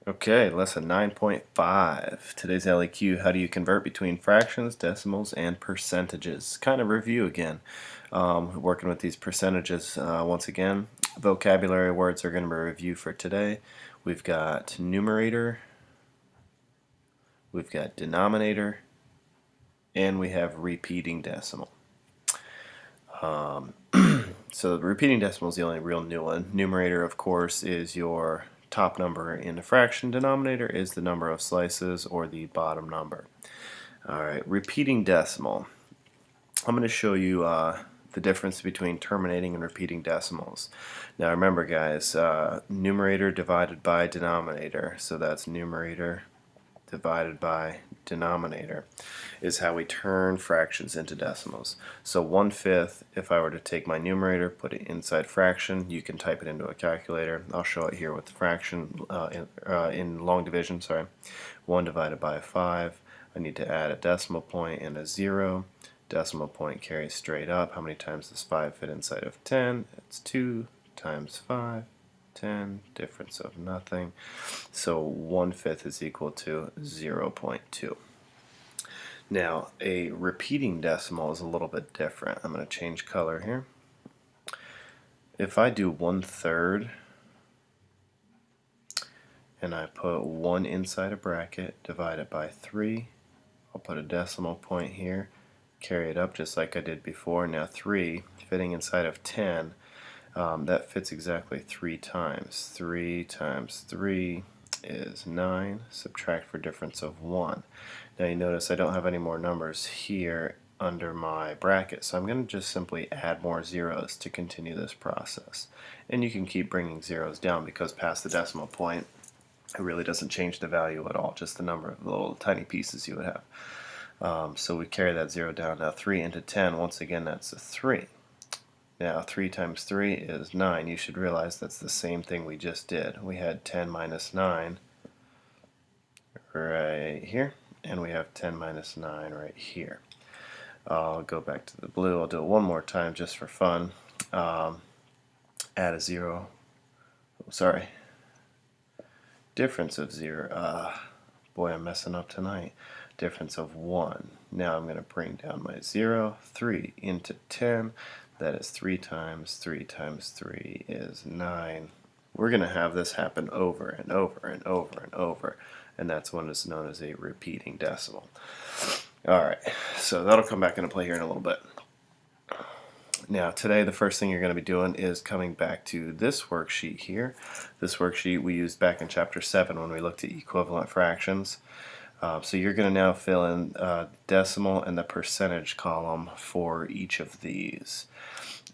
Okay, lesson 9.5. Today's LEQ, how do you convert between fractions, decimals, and percentages? Kind of review again. Working with these percentages once again. Vocabulary words are going to be reviewed for today. We've got numerator, we've got denominator, and we have repeating decimal. So the repeating decimal is the only real new one. Numerator, of course, is your top number in a fraction. Denominator is the number of slices or the bottom number. Alright, repeating decimal. I'm going to show you the difference between terminating and repeating decimals. Now remember guys, numerator divided by denominator, so that's numerator divided by denominator is how we turn fractions into decimals. So 1/5, if I were to take my numerator, put it inside fraction, you can type it into a calculator. I'll show it here with the fraction in long division, sorry. 1 divided by 5. I need to add a decimal point and a 0. Decimal point carries straight up. How many times does 5 fit inside of 10? It's 2 times 5. 10, difference of nothing. So 1/5 is equal to 0.2. Now, a repeating decimal is a little bit different. I'm going to change color here. If I do 1/3 and I put 1 inside a bracket, divide it by 3, I'll put a decimal point here, carry it up just like I did before. Now 3 fitting inside of 10, that fits exactly 3 times. 3 times 3 is 9. Subtract for difference of 1. Now you notice I don't have any more numbers here under my bracket, so I'm going to just simply add more zeros to continue this process. And you can keep bringing zeros down because past the decimal point it really doesn't change the value at all, just the number of little tiny pieces you would have. So we carry that 0 down. Now 3 into 10, once again that's a 3. Now 3 times 3 is 9. You should realize that's the same thing we just did. We had 10 minus 9 right here, and we have 10 minus 9 right here. I'll go back to the blue. I'll do it one more time just for fun. Add a 0. Sorry. Difference of 0. Boy, I'm messing up tonight. Difference of 1. Now I'm going to bring down my 0. 3 into 10. That is 3 times 3 times 3 is 9. We're going to have this happen over and over and over and over, and that's what is known as a repeating decimal. Alright, so that'll come back into play here in a little bit. Now today the first thing you're going to be doing is coming back to this worksheet here. This worksheet we used back in chapter 7 when we looked at equivalent fractions. So you're going to now fill in decimal and the percentage column for each of these.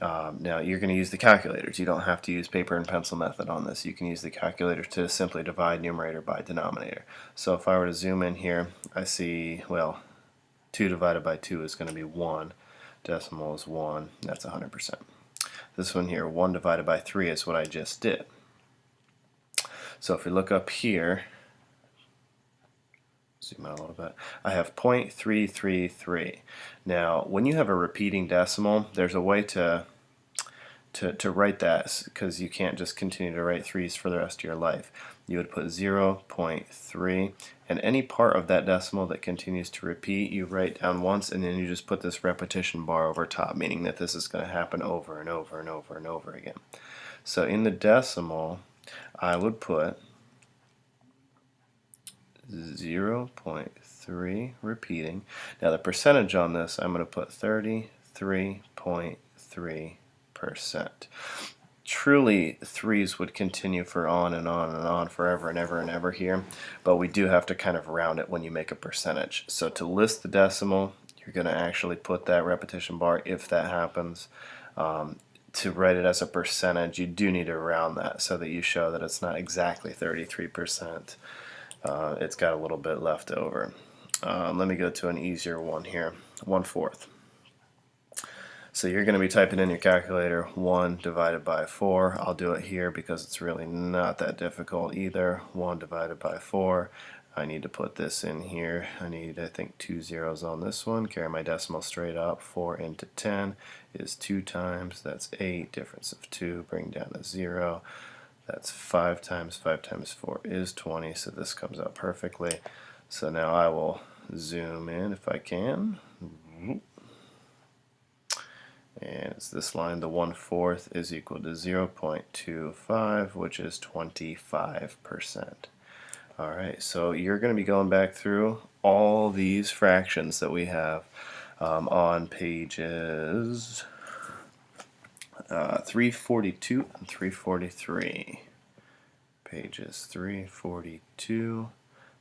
Now you're going to use the calculators. You don't have to use paper and pencil method on this. You can use the calculator to simply divide numerator by denominator. So if I were to zoom in here, I see, well, 2 divided by 2 is going to be 1. Decimal is 1. That's 100%. This one here, 1 divided by 3 is what I just did. So if we look up here, zoom out a little bit, I have 0.333. Now when you have a repeating decimal, there's a way to write that, because you can't just continue to write 3's for the rest of your life. You would put 0.3, and any part of that decimal that continues to repeat you write down once, and then you just put this repetition bar over top, meaning that this is going to happen over and over and over and over again. So in the decimal I would put 0.3 repeating. Now the percentage on this, I'm going to put 33.3%. Truly, 3's would continue for on and on and on forever and ever and ever here, but we do have to kind of round it when you make a percentage. So to list the decimal, you're going to actually put that repetition bar if that happens. To write it as a percentage, you do need to round that so that you show that it's not exactly 33%. It's got a little bit left over. Let me go to an easier one here, 1/4. So you're going to be typing in your calculator 1 divided by 4. I'll do it here because it's really not that difficult either. 1 divided by 4. I need to put this in here. I need, I think, 2 zeros on this one. Carry my decimal straight up. 4 into 10 is 2 times. That's 8. Difference of 2. Bring down a 0. That's 5 times 5 times 4 is 20, so this comes out perfectly. So now I will zoom in if I can. And it's this line, the 1/4 is equal to 0.25, which is 25%. Alright, so you're going to be going back through all these fractions that we have on pages 342 and 343. Pages 342,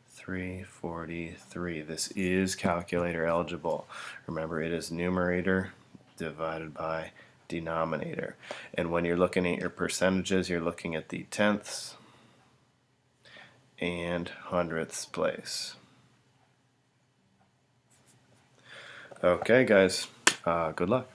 343. This is calculator eligible. Remember, it is numerator divided by denominator. And when you're looking at your percentages, you're looking at the tenths and hundredths place. Okay, guys, good luck.